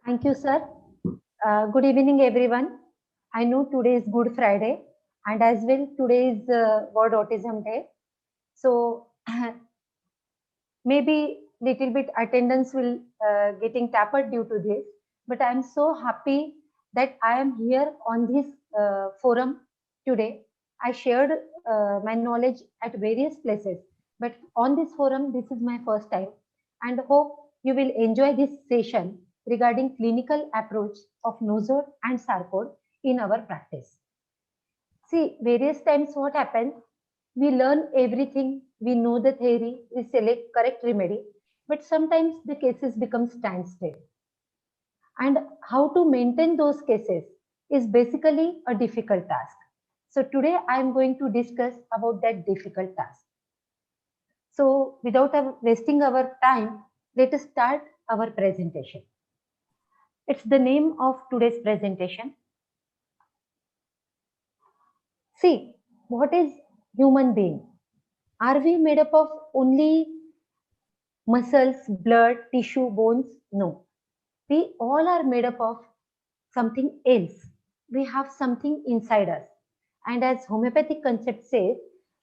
Thank you, sir. Good evening, everyone. I know today is Good Friday, and as well today is World Autism Day. So maybe little bit attendance will getting tapered due to this, but I am so happy that I am here on this forum today. I shared my knowledge at various places, but on this forum, this is my first time, and hope you will enjoy this session regarding clinical approach of nosode and sarcode in our practice. See, various times what happens, we learn everything, we know the theory, we select correct remedy, but sometimes the cases become standstill. And how to maintain those cases is basically a difficult task. So today I am going to discuss about that difficult task. So without wasting our time, let us start our presentation. It's the name of today's presentation. See, what is human being? Are we made up of only muscles, blood, tissue, bones? No. We all are made up of something else. We have something inside us. And as homeopathic concept says,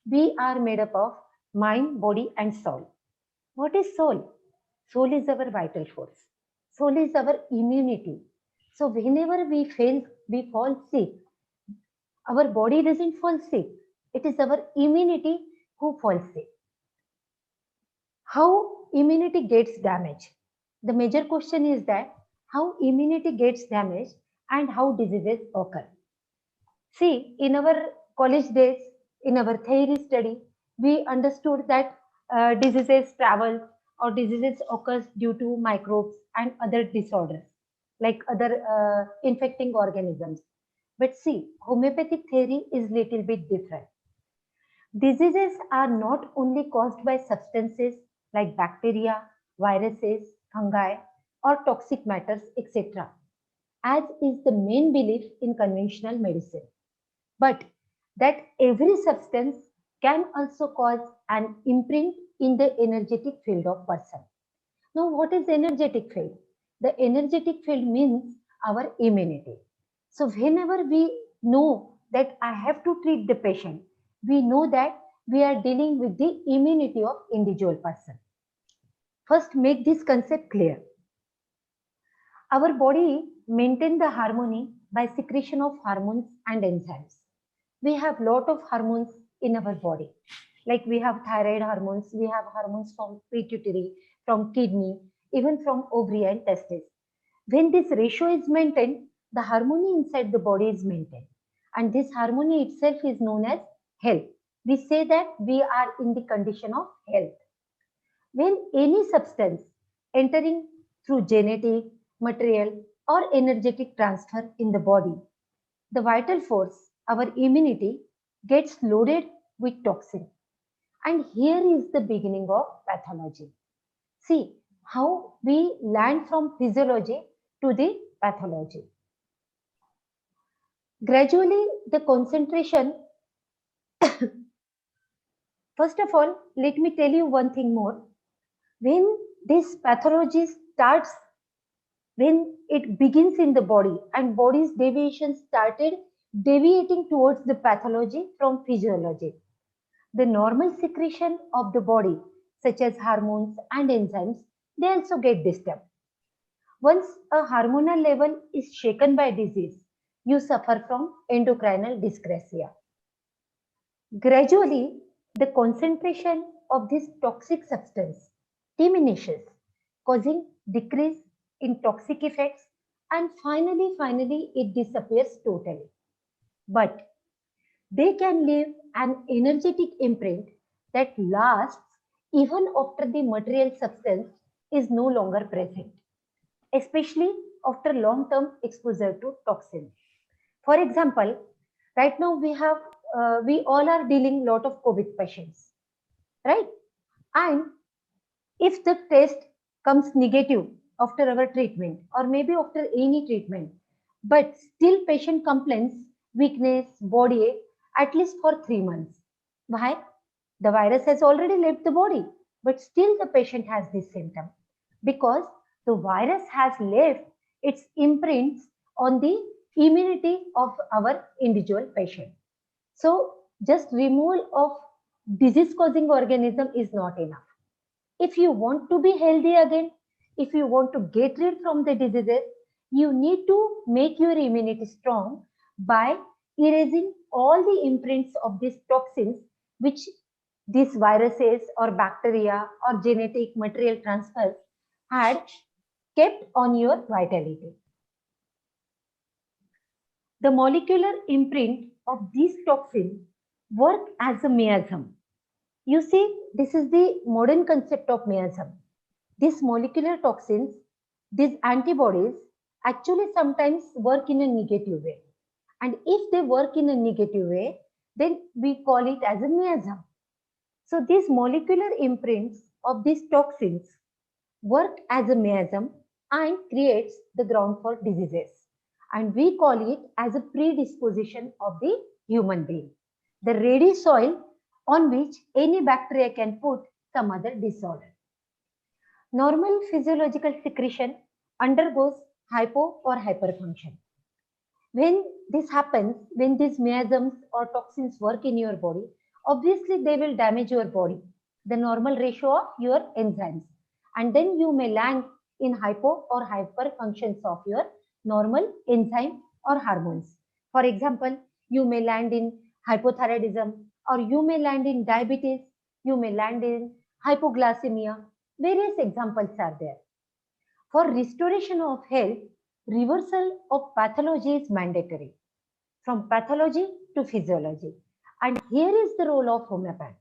we are made up of mind, body, and soul. What is soul? Soul is our vital force. Soul is our immunity. So whenever we fall sick, our body doesn't fall sick. It is our immunity who falls sick. How immunity gets damaged? The major question is that how immunity gets damaged and how diseases occur. See, in our college days, in our theory study, we understood that diseases travel or diseases occurs due to microbes and other disorders like other infecting organisms. But see, homeopathic theory is little bit different. Diseases are not only caused by substances like bacteria, viruses, fungi, or toxic matters, etc., as is the main belief in conventional medicine, but that every substance can also cause an imprint in the energetic field of person. Now, what is energetic field? The energetic field means our immunity. So, whenever we know that I have to treat the patient, we know that we are dealing with the immunity of individual person. First, make this concept clear. Our body maintain the harmony by secretion of hormones and enzymes. We have lot of hormones in our body. Like we have thyroid hormones, we have hormones from pituitary, from kidney, even from ovary and testes. When this ratio is maintained, the harmony inside the body is maintained. And this harmony itself is known as health. We say that we are in the condition of health. When any substance entering through genetic, material, or energetic transfer in the body, the vital force, our immunity, gets loaded with toxin. And here is the beginning of pathology. See how we land from physiology to the pathology. Gradually, the concentration, first of all, let me tell you one thing more. When this pathology starts, when it begins in the body and body's deviation started deviating towards the pathology from physiology, the normal secretion of the body, such as hormones and enzymes, they also get disturbed. Once a hormonal level is shaken by disease, you suffer from endocrinal dyscrasia. Gradually, the concentration of this toxic substance diminishes, causing decrease in toxic effects, and finally it disappears totally. But they can leave an energetic imprint that lasts even after the material substance is no longer present, especially after long-term exposure to toxins. For example, right now we all are dealing lot of COVID patients, right? And if the test comes negative after our treatment or maybe after any treatment, but still patient complains weakness, body ache at least for 3 months. Why? The virus has already left the body, but still the patient has this symptom because the virus has left its imprints on the immunity of our individual patient. So just removal of disease causing organism is not enough. If you want to be healthy again, if you want to get rid from the diseases, you need to make your immunity strong by erasing all the imprints of these toxins which these viruses or bacteria or genetic material transfers had kept on your vitality. The molecular imprint of these toxins work as a miasm. You see, this is the modern concept of miasm. These molecular toxins, these antibodies, actually sometimes work in a negative way. And if they work in a negative way, then we call it as a miasm. So these molecular imprints of these toxins work as a miasm and creates the ground for diseases. And we call it as a predisposition of the human being, the ready soil on which any bacteria can put some other disorder. Normal physiological secretion undergoes hypo or hyperfunction. When this happens, when these miasms or toxins work in your body, obviously they will damage your body, the normal ratio of your enzymes. And then you may land in hypo or hyper functions of your normal enzyme or hormones. For example, you may land in hypothyroidism, or you may land in diabetes, you may land in hypoglycemia. Various examples are there. For restoration of health, reversal of pathology is mandatory, from pathology to physiology. And here is the role of homeopath.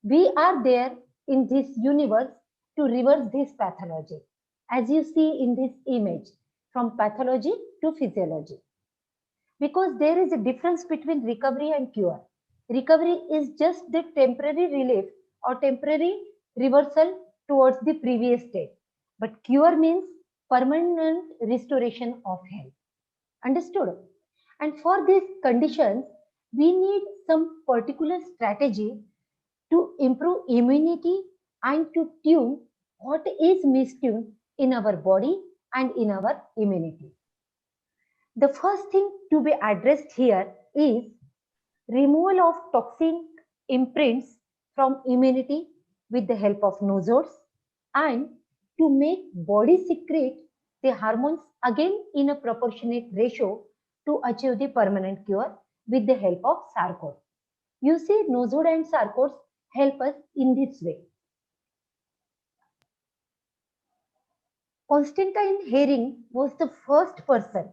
We are there in this universe to reverse this pathology, as you see in this image, from pathology to physiology. Because there is a difference between recovery and cure. Recovery is just the temporary relief or temporary reversal towards the previous state. But cure means permanent restoration of health. Understood? And for these conditions, we need some particular strategy to improve immunity and to tune what is mistuned in our body and in our immunity. The first thing to be addressed here is removal of toxic imprints from immunity with the help of nosodes and to make body secrete the hormones again in a proportionate ratio to achieve the permanent cure with the help of sarcode. You see, nosode and sarcodes help us in this way. Constantine Hering was the first person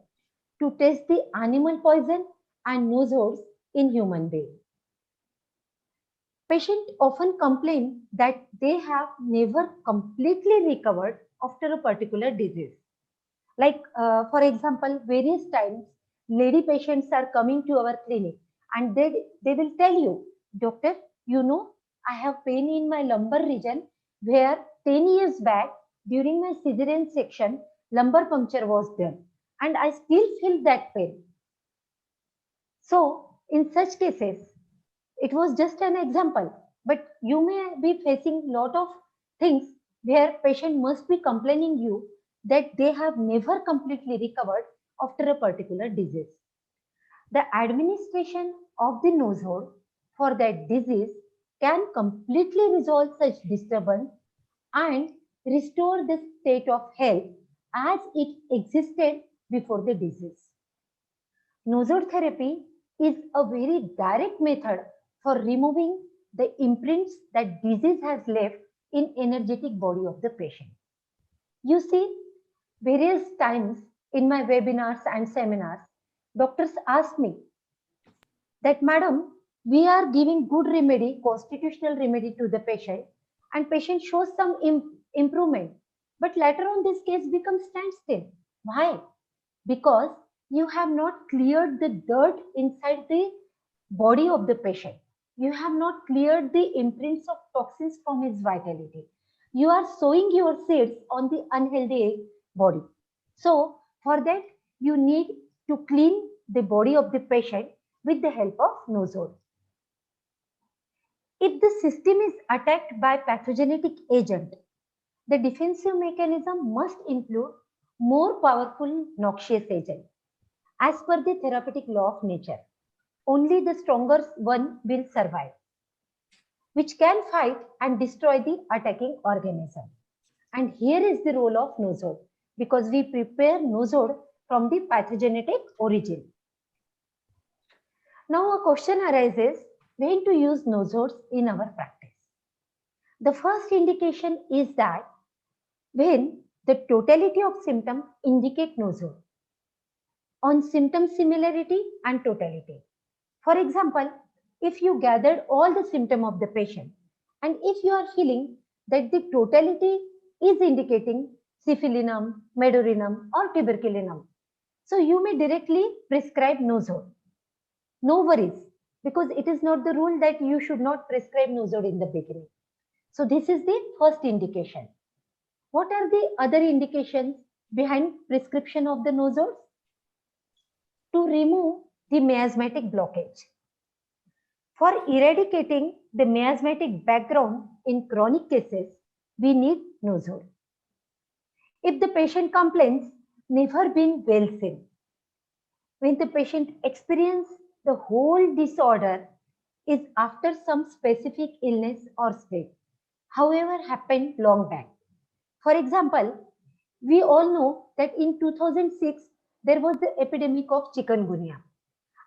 to test the animal poison and nosodes in human beings. Patients often complain that they have never completely recovered after a particular disease. Like, for example, various times, lady patients are coming to our clinic and they will tell you, doctor, you know, I have pain in my lumbar region where 10 years back during my cesarean section, lumbar puncture was done and I still feel that pain. So, in such cases, it was just an example, but you may be facing lot of things where patient must be complaining you that they have never completely recovered after a particular disease. The administration of the nosode for that disease can completely resolve such disturbance and restore the state of health as it existed before the disease. Nosode therapy is a very direct method for removing the imprints that disease has left in energetic body of the patient. You see, various times in my webinars and seminars, doctors ask me that, madam, we are giving good remedy, constitutional remedy to the patient, and patient shows some improvement. But later on, this case becomes standstill. Why? Because you have not cleared the dirt inside the body of the patient. You have not cleared the imprints of toxins from his vitality. You are sowing your seeds on the unhealthy body. So, for that, you need to clean the body of the patient with the help of nosode. If the system is attacked by pathogenic agent, the defensive mechanism must include more powerful noxious agent. As per the therapeutic law of nature, only the stronger one will survive, which can fight and destroy the attacking organism. And here is the role of nosode, because we prepare nosode from the pathogenetic origin. Now a question arises, when to use nosodes in our practice. The first indication is that when the totality of symptoms indicate nosode on symptom similarity and totality. For example, if you gathered all the symptoms of the patient and if you are feeling that the totality is indicating syphilinum, medurinum or tuberculinum, so you may directly prescribe nosode. No worries, because it is not the rule that you should not prescribe nosode in the beginning. So this is the first indication. What are the other indications behind prescription of the nosodes? To remove the miasmatic blockage. For eradicating the miasmatic background in chronic cases, we need nosode. If the patient complains, never been well seen. When the patient experiences the whole disorder is after some specific illness or state, however happened long back. For example, we all know that in 2006, there was the epidemic of chikungunya.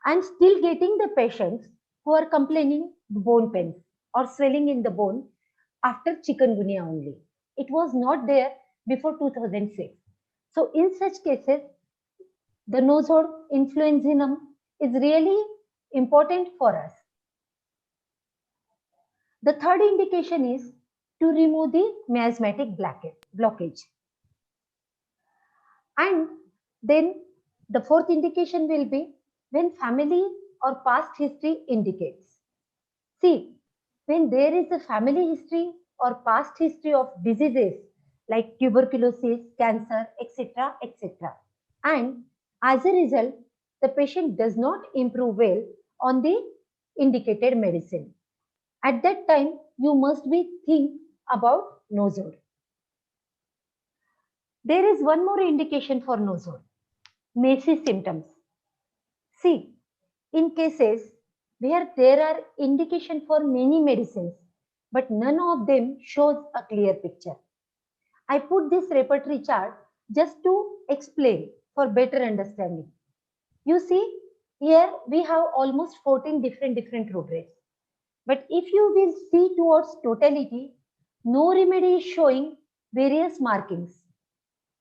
I'm still getting the patients who are complaining bone pains or swelling in the bone after chikungunya only. It was not there before 2006. So in such cases, the nosode influenzinum is really important for us. The third indication is to remove the miasmatic blockage. And then the fourth indication will be when family or past history indicates. See, when there is a family history or past history of diseases like tuberculosis, cancer, etc., etc., and as a result, the patient does not improve well on the indicated medicine. At that time, you must be think about nosode. There is one more indication for nosode, MESI symptoms. See, in cases where there are indication for many medicines, but none of them shows a clear picture. I put this repertory chart just to explain for better understanding. You see, here we have almost 14 different rubrics. But if you will see towards totality, no remedy is showing various markings.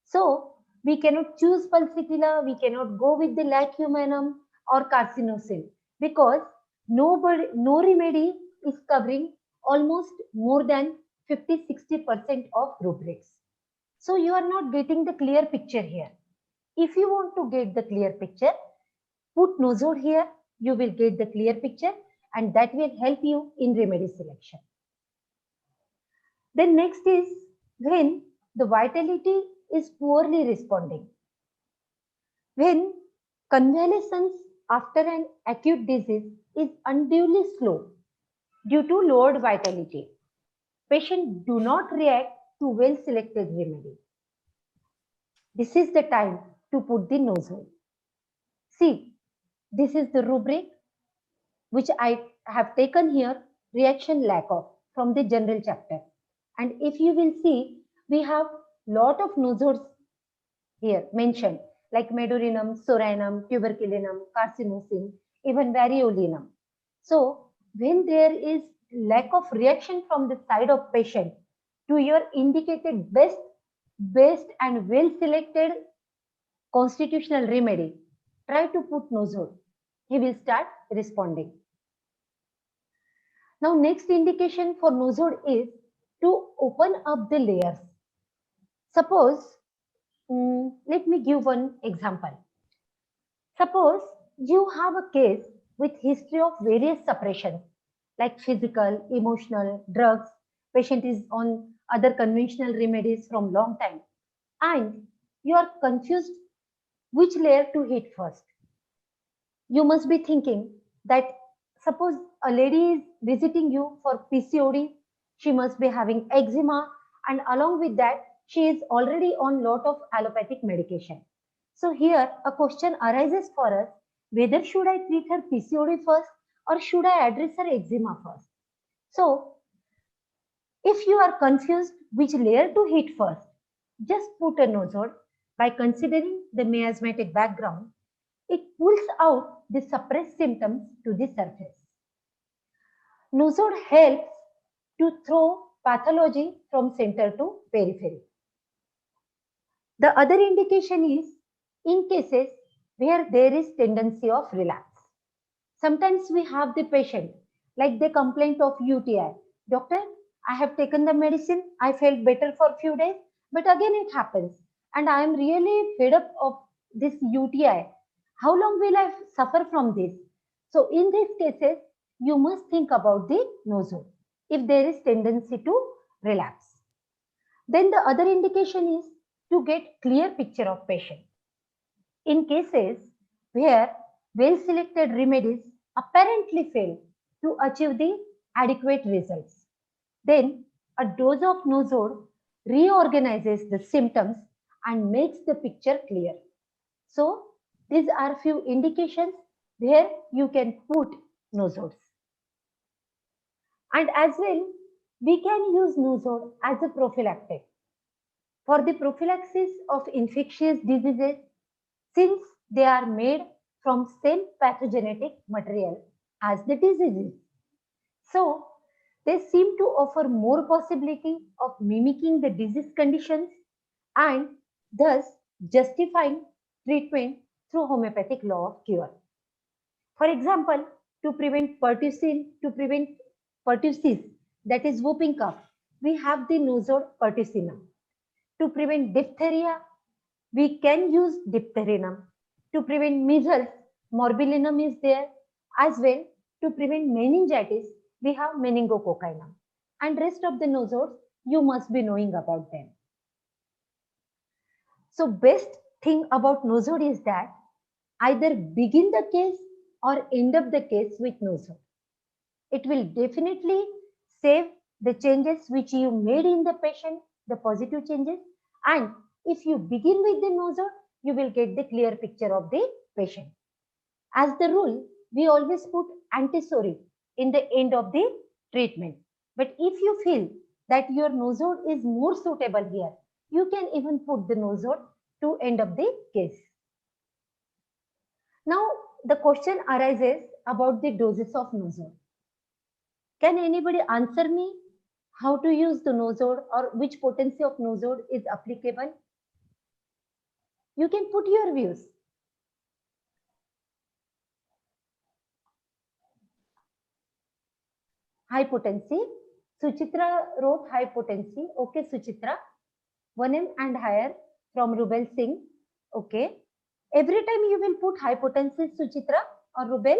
So we cannot choose pulsatilla, we cannot go with the lacumanum or carcinosin because no remedy is covering almost more than 50-60% of rubrics. So you are not getting the clear picture here. If you want to get the clear picture, put nosode here, you will get the clear picture and that will help you in remedy selection. Then next is when the vitality is poorly responding. When convalescence after an acute disease is unduly slow due to lowered vitality, patients do not react to well-selected remedy. This is the time to put the nosode. See, this is the rubric which I have taken here, reaction lack of from the general chapter. And if you will see, we have lot of nosodes here mentioned like medurinum, soranum, tuberculinum, carcinosin, even variolinum. So when there is lack of reaction from the side of patient to your indicated best and well selected constitutional remedy, try to put nosode. He will start responding. Now next indication for nosode is to open up the layers. Suppose, let me give one example. Suppose you have a case with history of various suppressions like physical, emotional, drugs, patient is on other conventional remedies from long time and you are confused which layer to hit first. You must be thinking that suppose a lady is visiting you for PCOD, she must be having eczema and along with that she is already on lot of allopathic medication. So here a question arises for us, whether should I treat her PCOD first or should I address her eczema first? So if you are confused which layer to hit first, just put a nosode. By considering the miasmatic background, it pulls out the suppressed symptoms to the surface. Nosode helps to throw pathology from center to periphery. The other indication is in cases where there is tendency of relapse. Sometimes we have the patient like the complaint of UTI. Doctor, I have taken the medicine, I felt better for a few days, but again it happens and I am really fed up of this UTI. How long will I suffer from this? So in these cases, you must think about the nosode if there is tendency to relapse. Then the other indication is to get clear picture of patient. In cases where well-selected remedies apparently fail to achieve the adequate results, then a dose of nosode reorganizes the symptoms and makes the picture clear. So these are few indications where you can put nosodes. And as well, we can use nosode as a prophylactic for the prophylaxis of infectious diseases, since they are made from same pathogenetic material as the diseases. So they seem to offer more possibility of mimicking the disease conditions and thus justifying treatment through homeopathic law of cure. For example, to prevent pertussis, that is whooping cough, we have the nosode pertussinum. To prevent diphtheria, we can use diphtherinum. To prevent measles, morbillinum is there. As well, to prevent meningitis, we have meningococchinum. And rest of the nosodes, you must be knowing about them. So best thing about nosode is that either begin the case or end up the case with nosode. It will definitely save the changes which you made in the patient, the positive changes. And if you begin with the nosode, you will get the clear picture of the patient. As the rule, we always put antisoric in the end of the treatment. But if you feel that your nosode is more suitable here, you can even put the nosode to end up the case. Now, the question arises about the doses of nosode. Can anybody answer me how to use the nosode or which potency of nosode is applicable? You can put your views. High potency. Suchitra wrote high potency. Okay, Suchitra. 1M and higher from Rubel Singh. Okay. Every time you will put high potency, Suchitra or Rubel?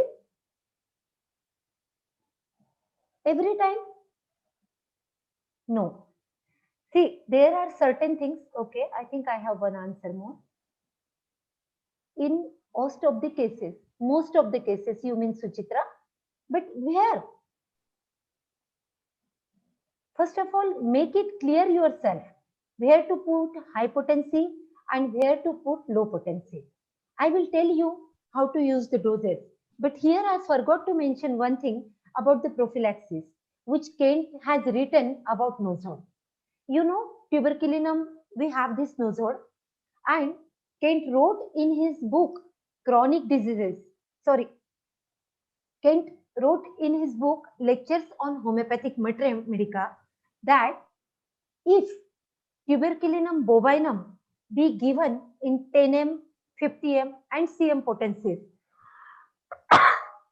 Every time? No. See, there are certain things. Okay, I think I have one answer more. In most of the cases, you mean Suchitra, but where? First of all, make it clear yourself where to put high potency and where to put low potency. I will tell you how to use the doses, but here I forgot to mention one thing about the prophylaxis, which Kent has written about nosode. You know, tuberculinum, we have this nosode, and Kent wrote in his book, Chronic Diseases, sorry, Kent wrote in his book, Lectures on Homeopathic Medica, that if tuberculinum bovinum be given in 10m, 50m, and cm potencies,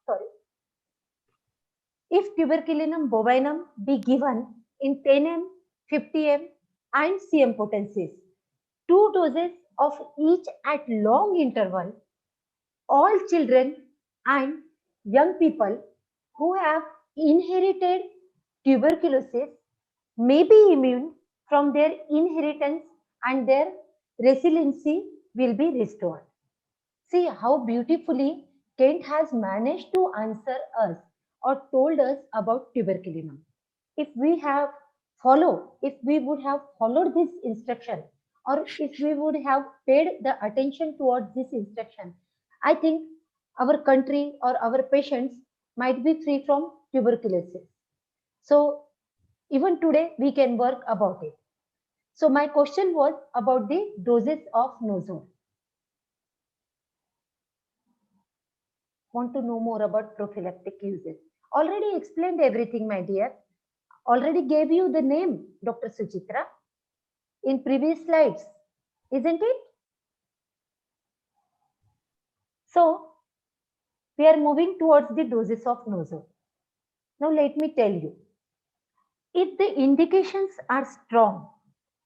sorry, if tuberculinum bovinum be given in 10m, 50m, and cm potencies, 2 doses of each at long interval, all children and young people who have inherited tuberculosis may be immune from their inheritance and their resiliency will be restored. See how beautifully Kent has managed to answer us or told us about tuberculinum. If we have follow, if we would have followed this instruction, or if we would have paid the attention towards this instruction, I think our country or our patients might be free from tuberculosis. So even today we can work about it. So my question was about the doses of Nozor. Want to know more about prophylactic uses? Already explained everything, my dear. Already gave you the name, Dr. Suchitra, in previous slides, isn't it? So we are moving towards the doses of Nozor. Now let me tell you, if the indications are strong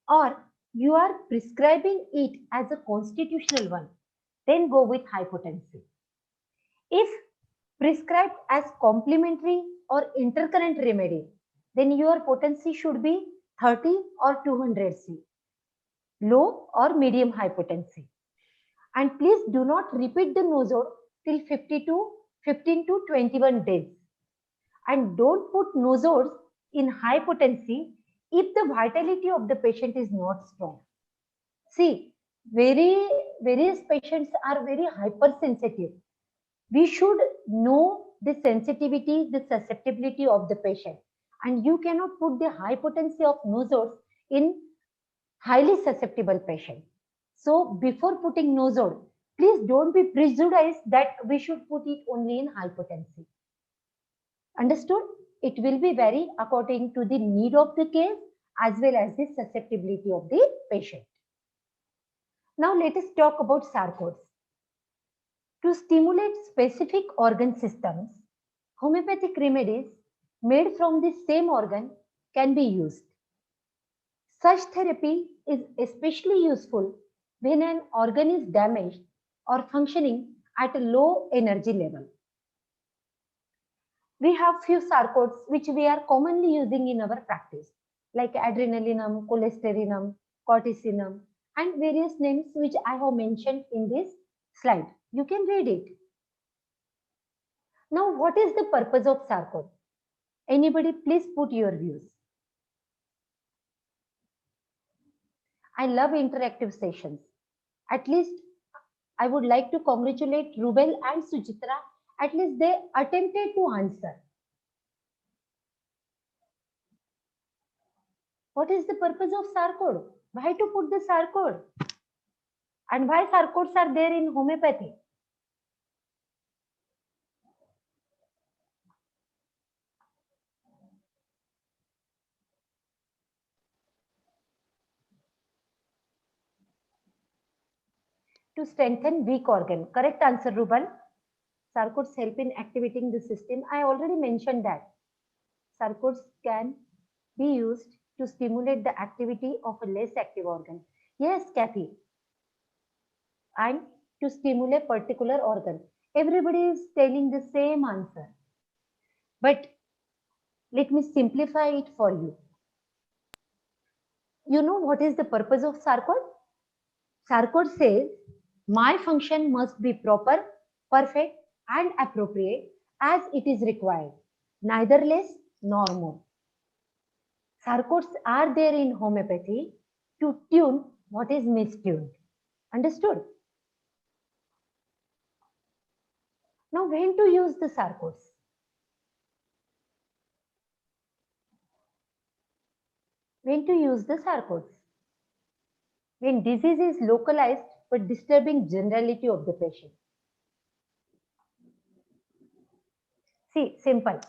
or you are prescribing it as a constitutional one, then go with high potency. If prescribed as complementary or intercurrent remedy, then your potency should be 30 or 200 C, low or medium high potency. And please do not repeat the Nozor till 15 to 21 days. And don't put Nozors in high potency if the vitality of the patient is not strong. See, various patients are very hypersensitive. We should know the sensitivity, the susceptibility of the patient. And you cannot put the high potency of Nozors in highly susceptible patient. So before putting Nozor, please don't be prejudiced that we should put it only in high potency. Understood? It will be vary according to the need of the case as well as the susceptibility of the patient. Now let us talk about sarcodes. To stimulate specific organ systems, homeopathic remedies made from the same organ can be used. Such therapy is especially useful when an organ is damaged or functioning at a low energy level. We have few sarcodes which we are commonly using in our practice, like adrenalinum, cholesterinum, corticinum, and various names which I have mentioned in this slide. You can read it. Now, what is the purpose of sarcode? Anybody, please put your views. I love interactive sessions. At least I would like to congratulate Rubel and Suchitra. At least they attempted to answer. What is the purpose of sarcode? Why to put the sarcode? And why sarcodes are there in homeopathy? To strengthen weak organ. Correct answer, Rubal. Sarcodes help in activating the system. I already mentioned that. Sarcodes can be used to stimulate the activity of a less active organ. Yes, Kathy. And to stimulate particular organ. Everybody is telling the same answer. But let me simplify it for you. You know what is the purpose of sarcode? Sarkar says, my function must be proper, perfect, and appropriate as it is required, neither less nor more. Sarcodes are there in homeopathy to tune what is mistuned. Understood? Now, when to use the sarcodes? When to use the sarcodes? When disease is localized but disturbing generality of the patient. See, simple.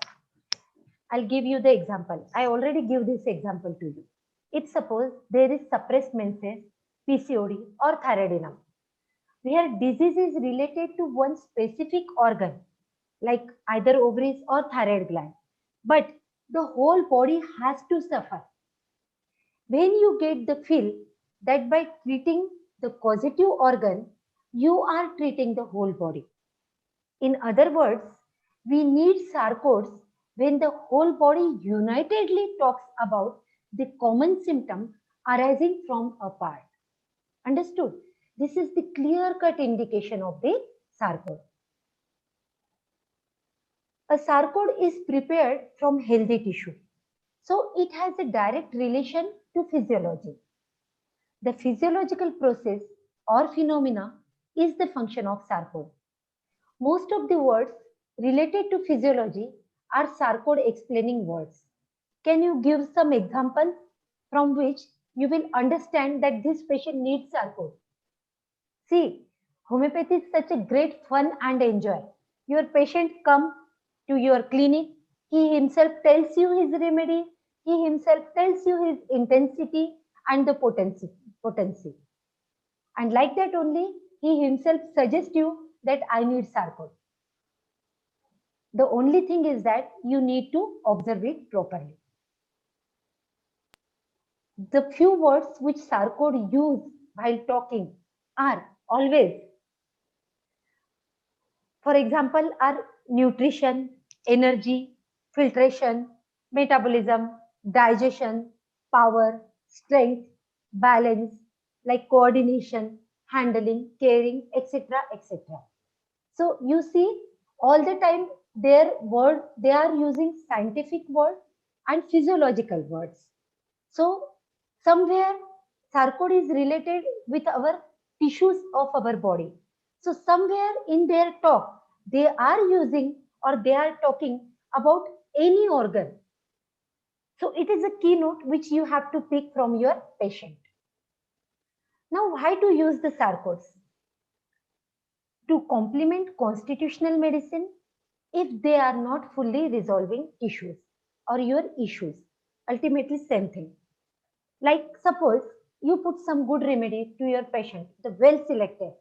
I'll give you the example. I already give this example to you. If suppose there is suppressed menses, PCOD or thyroidinum, where disease is related to one specific organ, like either ovaries or thyroid gland, but the whole body has to suffer. When you get the feel that by treating the causative organ, you are treating the whole body. In other words, we need sarcodes when the whole body unitedly talks about the common symptom arising from a part. Understood? This is the clear-cut indication of the sarcode. A sarcode is prepared from healthy tissue. So it has a direct relation to physiology. The physiological process or phenomena is the function of sarcode. Most of the words related to physiology are sarcode explaining words. Can you give some examples from which you will understand that this patient needs sarcode? See, homeopathy is such a great fun and enjoy. Your patient come to your clinic, he himself tells you his remedy, he himself tells you his intensity and the potency. And like that only, he himself suggests you that I need sarcode. The only thing is that you need to observe it properly. The few words which sarcode use while talking are always, for example, are nutrition, energy, filtration, metabolism, digestion, power, strength, balance, like coordination, handling, caring, etc. etc. So you see, all the time their word they are using scientific word and physiological words. So somewhere sarcode is related with our tissues of our body. So somewhere in their talk, they are using or they are talking about any organ. So it is a keynote which you have to pick from your patient. Now, why to use the sarcodes? To complement constitutional medicine if they are not fully resolving tissues or your issues. Ultimately, same thing. Like suppose you put some good remedy to your patient, the well selected,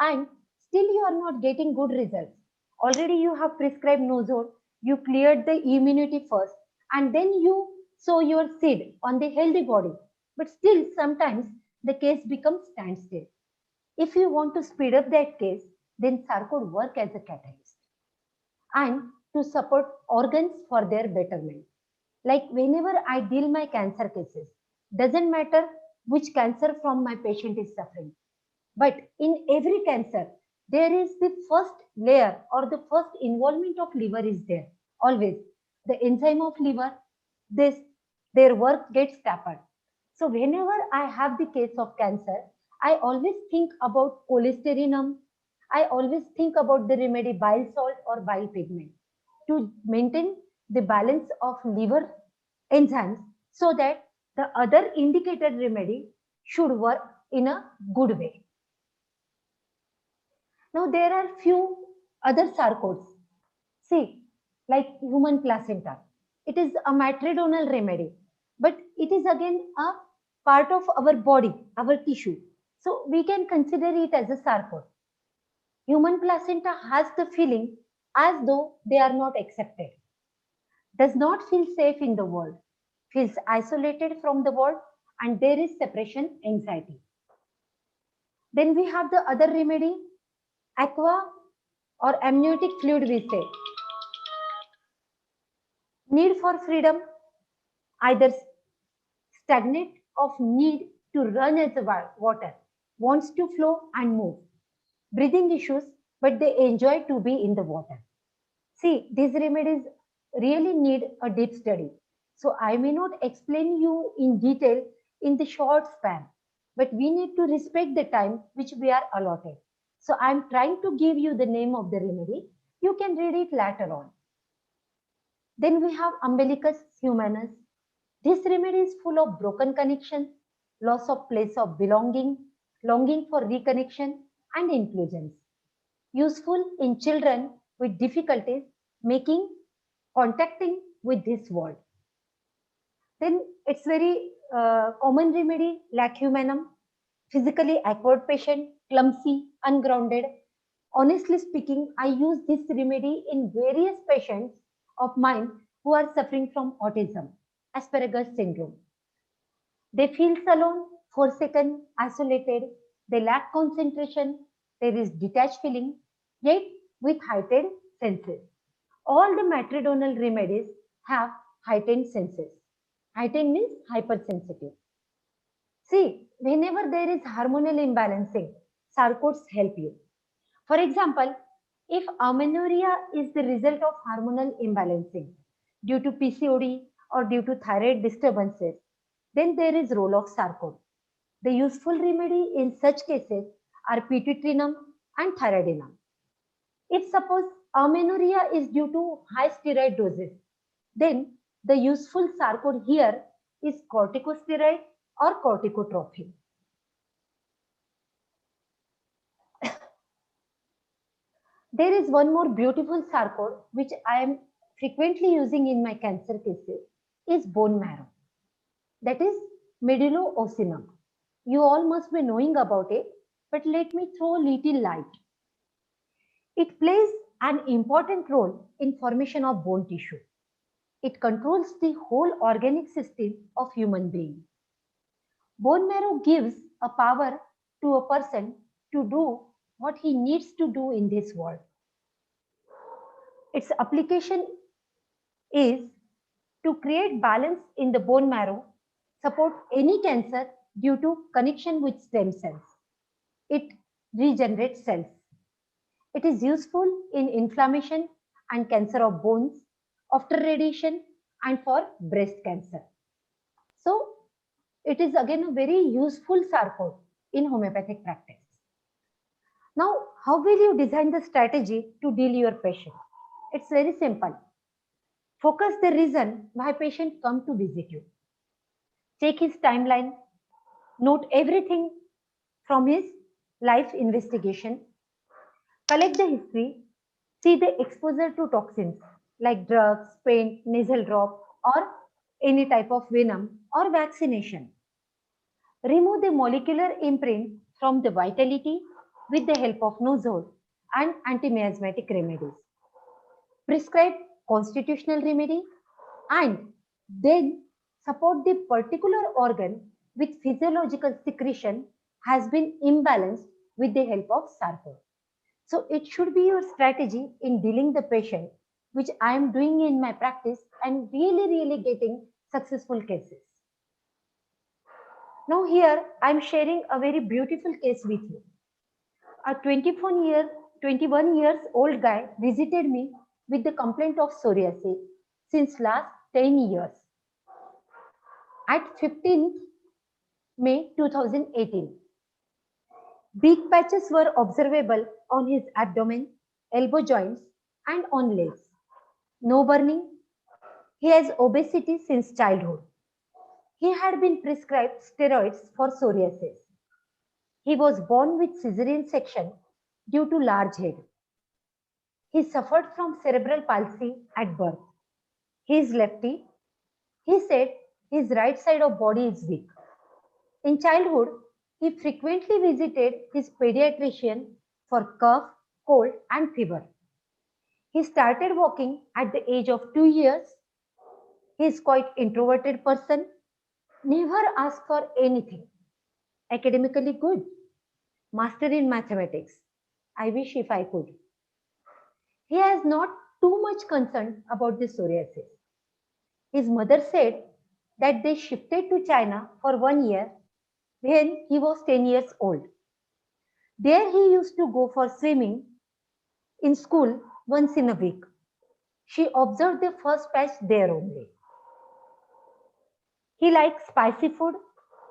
and still you are not getting good results. Already you have prescribed Nozol, you cleared the immunity first, and then you sow your seed on the healthy body. But still sometimes the case becomes standstill. If you want to speed up that case, then SAR could work as a catalyst and to support organs for their betterment. Like whenever I deal my cancer cases, doesn't matter which cancer from my patient is suffering, but in every cancer, there is the first layer or the first involvement of liver is there. Always the enzyme of liver, this their work gets tapered. So whenever I have the case of cancer, I always think about cholesterinum. I always think about the remedy bile salt or bile pigment to maintain the balance of liver enzymes so that the other indicated remedy should work in a good way. Now there are few other sarcodes. See, like human placenta. It is a matridonal remedy, but it is again a part of our body, our tissue. So we can consider it as a sarcode. Human placenta has the feeling as though they are not accepted, does not feel safe in the world, feels isolated from the world, and there is separation anxiety. Then we have the other remedy, aqua or amniotic fluid we say. Need for freedom, either stagnate of need to run as a water, wants to flow and move. Breathing issues, but they enjoy to be in the water. See, these remedies really need a deep study. So I may not explain you in detail in the short span, but we need to respect the time which we are allotted. So I'm trying to give you the name of the remedy. You can read it later on. Then we have Umbilicus humanus. This remedy is full of broken connections, loss of place of belonging, longing for reconnection, and inclusions. Useful in children with difficulties making contacting with this world. Then it's very common remedy, lacumanum, physically awkward patient, clumsy, ungrounded. Honestly speaking, I use this remedy in various patients of mine who are suffering from autism, Asperger's syndrome. They feel alone, forsaken, isolated. They lack concentration. There is detached feeling, yet with heightened senses. All the matridonal remedies have heightened senses. Heightened means hypersensitive. See, whenever there is hormonal imbalancing, sarcodes help you. For example, if amenorrhea is the result of hormonal imbalancing due to PCOD or due to thyroid disturbances, then there is role of sarcode. The useful remedy in such cases are pituitrinum and thyroidinum. If suppose amenorrhea is due to high steroid doses, then the useful sarcode here is corticosteroid or corticotrophin. There is one more beautiful sarcode which I am frequently using in my cancer cases is bone marrow. That is medullosseum. You all must be knowing about it, but let me throw a little light. It plays an important role in formation of bone tissue. It controls the whole organic system of human being. Bone marrow gives a power to a person to do what he needs to do in this world. Its application is to create balance in the bone marrow, support any cancer due to connection with stem cells. It regenerates cells. It is useful in inflammation and cancer of bones, after radiation, and for breast cancer. So, it is again a very useful sarcode in homeopathic practice. Now, how will you design the strategy to deal your patient? It's very simple. Focus the reason why patient come to visit you. Check his timeline, note everything from his life investigation, collect the history, see the exposure to toxins like drugs, paint, nasal drop, or any type of venom or vaccination. Remove the molecular imprint from the vitality with the help of Nozol and antimiasmatic remedies. Prescribe constitutional remedy and then support the particular organ with physiological secretion has been imbalanced with the help of sarcode. So it should be your strategy in dealing the patient, which I am doing in my practice and really getting successful cases. Now here I am sharing a very beautiful case with you. A 21 years old guy visited me with the complaint of psoriasis since last 10 years. At 15th May 2018, big patches were observable on his abdomen, elbow joints, and on legs. No burning. He has obesity since childhood. He had been prescribed steroids for psoriasis. He was born with cesarean section due to large head. He suffered from cerebral palsy at birth. He is lefty. He said his right side of body is weak. In childhood, he frequently visited his pediatrician for cough, cold, and fever. He started walking at the age of 2 years. He is quite introverted person, never asked for anything. Academically good, master in mathematics. I wish if I could. He has not too much concern about the psoriasis. His mother said that they shifted to China for 1 year when he was 10 years old. There he used to go for swimming in school once in a week. She observed the first patch there only. He likes spicy food,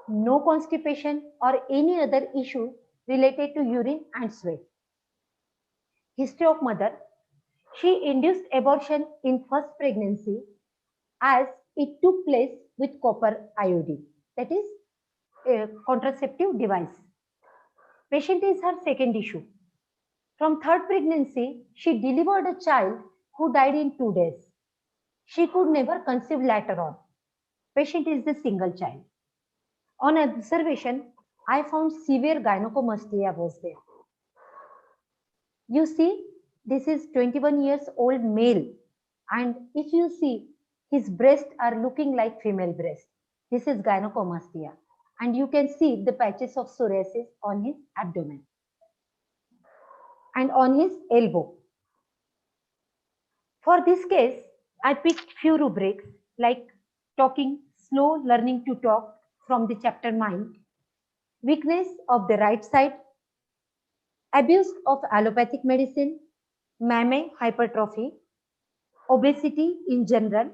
no constipation or any other issue related to urine and sweat. History of mother. She induced abortion in first pregnancy as it took place with copper IUD, that is a contraceptive device. Patient is her second issue. From third pregnancy, she delivered a child who died in 2 days. She could never conceive later on. Patient is the single child. On observation, I found severe gynecomastia was there. You see, this is 21 years old male, and if you see, his breasts are looking like female breast. This is gynecomastia, and you can see the patches of psoriasis on his abdomen and on his elbow. For this case, I picked few rubrics like talking, slow learning to talk from the chapter Mind, weakness of the right side, abuse of allopathic medicine, mammary hypertrophy, obesity in general,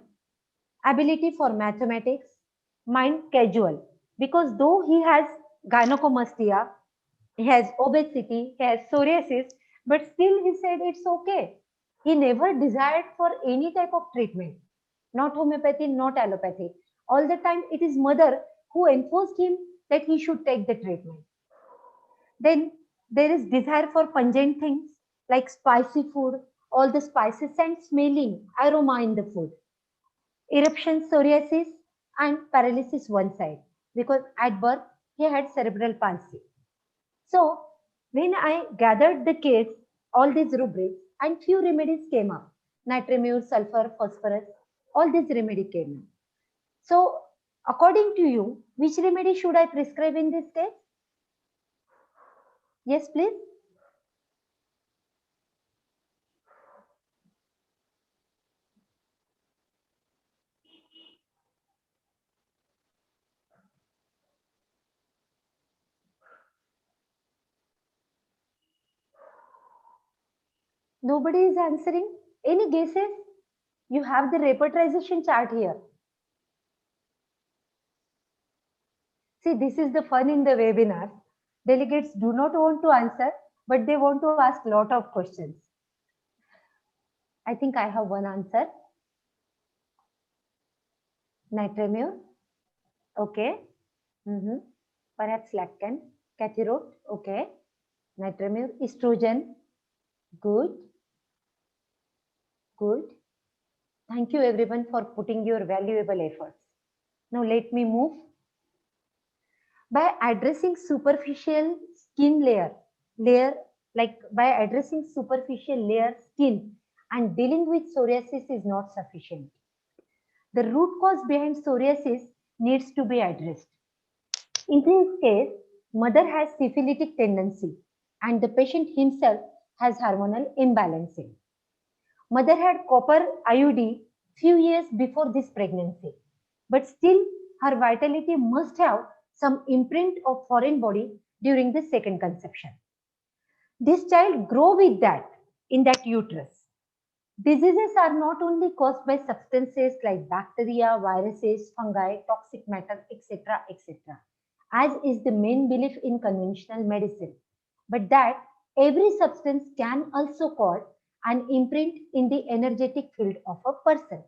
ability for mathematics, mind casual. Because though he has gynecomastia, he has obesity, he has psoriasis, but still he said it's okay. He never desired for any type of treatment, not homeopathy, not allopathy. All the time, it is mother who enforced him that he should take the treatment. Then there is desire for pungent things like spicy food, all the spices and smelling aroma in the food. Eruption, psoriasis, and paralysis one side because at birth he had cerebral palsy. So when I gathered the case, all these rubrics and few remedies came up. Nitramure, sulfur, phosphorus, all these remedy came in. So according to you, which remedy should I prescribe in this case? Yes, please. Nobody is answering. Any guesses? You have the repertorization chart here. See, this is the fun in the webinar. Delegates do not want to answer, but they want to ask lot of questions. I think I have one answer. Nitramure. Okay. Perhaps Laccan. Cathirot. Okay. Nitramure. Estrogen. Good. Good. Thank you everyone for putting your valuable efforts. Now let me move. By addressing superficial skin layer like by addressing superficial layer skin and dealing with psoriasis is not sufficient. The root cause behind psoriasis needs to be addressed. In this case, mother has syphilitic tendency and the patient himself has hormonal imbalancing. Mother had copper IUD few years before this pregnancy, but still her vitality must have some imprint of foreign body during the second conception. This child grow with that in that uterus. Diseases are not only caused by substances like bacteria, viruses, fungi, toxic matter, etc., etc., as is the main belief in conventional medicine, but that every substance can also cause an imprint in the energetic field of a person.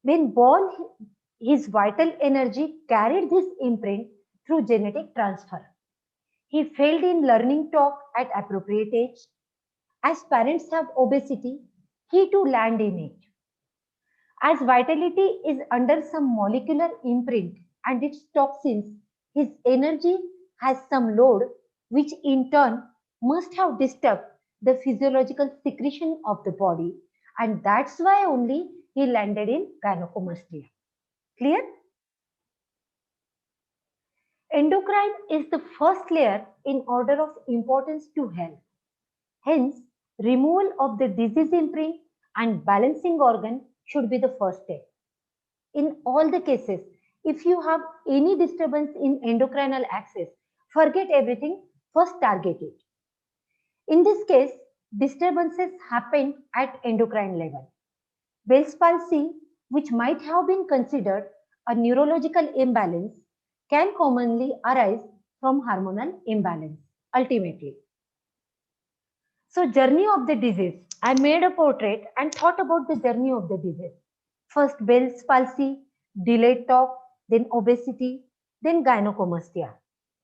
When born, his vital energy carried this imprint through genetic transfer. He failed in learning talk at appropriate age. As parents have obesity, he too land in it. As vitality is under some molecular imprint and its toxins, his energy has some load, which in turn must have disturbed the physiological secretion of the body, and that's why only he landed in gynecomastia. Clear? Endocrine is the first layer in order of importance to health. Hence, removal of the disease imprint and balancing organ should be the first step. In all the cases, if you have any disturbance in endocrinal axis, forget everything, first target it. In this case, disturbances happen at endocrine level. Bell's palsy, which might have been considered a neurological imbalance, can commonly arise from hormonal imbalance. Ultimately, so journey of the disease. I made a portrait and thought about the journey of the disease. First Bell's palsy, delayed talk, then obesity, then gynecomastia,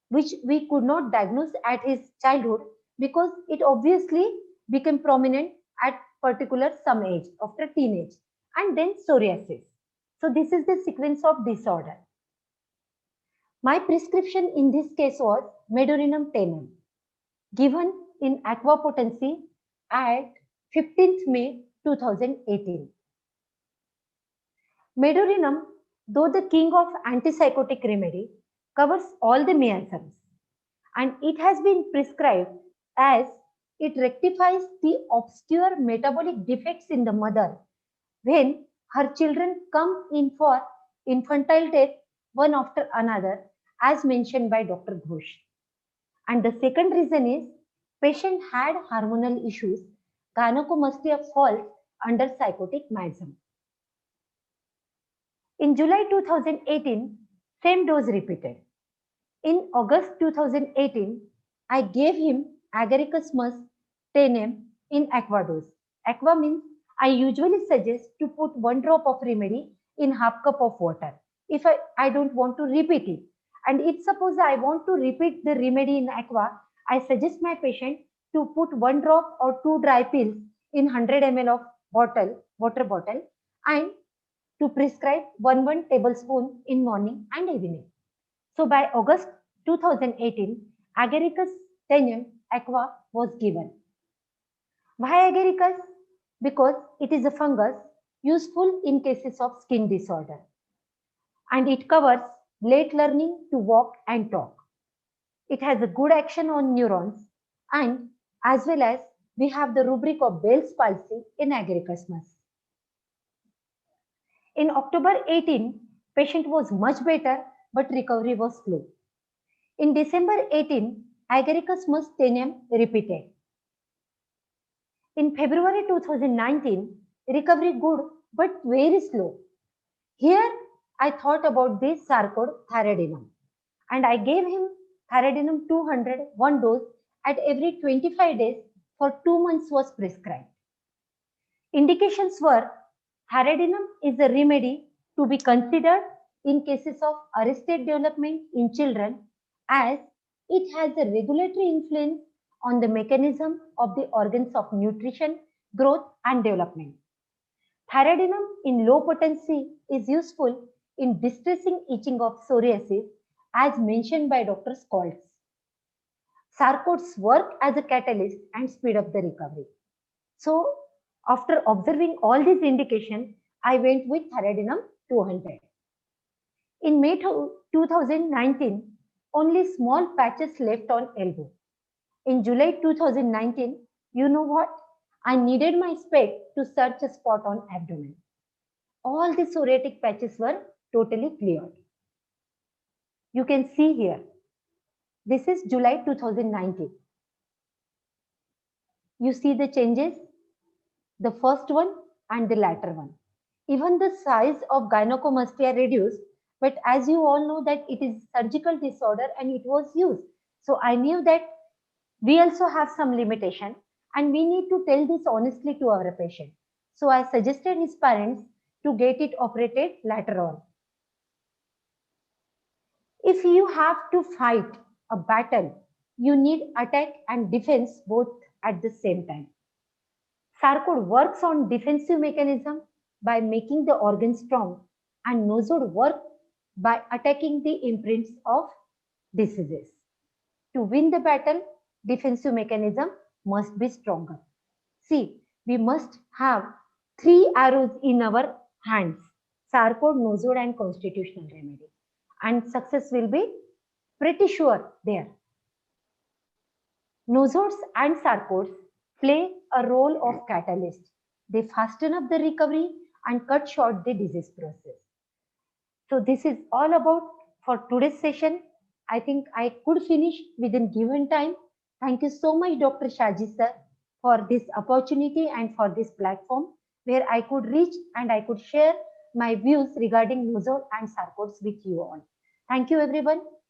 which we could not diagnose at his childhood because it obviously became prominent at particular some age after teenage, and then psoriasis. So this is the sequence of disorder. My prescription in this case was medorinum 10 given in aqua potency at 15th May 2018. Medorinum, though the king of antipsychotic remedy, covers all the miasms and it has been prescribed as it rectifies the obscure metabolic defects in the mother when her children come in for infantile death one after another as mentioned by Dr. Ghosh. And the second reason is patient had hormonal issues. Gynecomastia falls under psychotic miasm. In July 2018, same dose repeated. In August 2018, I gave him Agaricus mus 10 m in aqua dose. Aqua means I usually suggest to put 1 drop of remedy in half cup of water if I don't want to repeat it. And if suppose I want to repeat the remedy in aqua, I suggest my patient to put 1 drop or 2 dry pills in 100 ml of water bottle, and to prescribe 1 tablespoon in morning and evening. So by August 2018, Agaricus tenuem aqua was given. Why Agaricus? Because it is a fungus useful in cases of skin disorder, and it covers late learning to walk and talk. It has a good action on neurons, and as well as we have the rubric of Bell's palsy in Agaricus mus. In October 18, patient was much better, but recovery was slow. In December 18, Agaricus mus 10 m repeated. In February 2019, recovery good but very slow. Here I thought about this Sarcode Thyroidinum, and I gave him Thyroidinum 200 1 dose at every 25 days for 2 months was prescribed. Indications were Thyroidinum is a remedy to be considered in cases of arrested development in children, as it has a regulatory influence on the mechanism of the organs of nutrition, growth and development. Thyroidinum in low potency is useful in distressing itching of psoriasis, as mentioned by Dr. Scholz. Sarcodes work as a catalyst and speed up the recovery. So after observing all these indications, I went with Thyroidinum 200. In May 2019, only small patches left on elbow. In July 2019, you know what? I needed my spec to search a spot on abdomen. All the psoriatic patches were totally cleared. You can see here. This is July 2019. You see the changes? The first one and the latter one. Even the size of gynecomastia reduced, but as you all know that it is surgical disorder and it was used. So I knew that we also have some limitation and we need to tell this honestly to our patient. So I suggested his parents to get it operated later on. If you have to fight a battle, you need attack and defense both at the same time. Sarcode works on defensive mechanism by making the organ strong, and Nosode work by attacking the imprints of diseases. To win the battle, defensive mechanism must be stronger. See, we must have 3 arrows in our hands: Sarcode, Nosode and constitutional remedy. And success will be pretty sure there. Nosodes and Sarcodes play a role of catalyst. They fasten up the recovery and cut short the disease process. So this is all about for today's session. I think I could finish within given time. Thank you so much, Dr. Shaji sir, for this opportunity and for this platform where I could reach and I could share my views regarding Nosode and Sarcodes with you all. Thank you, everyone.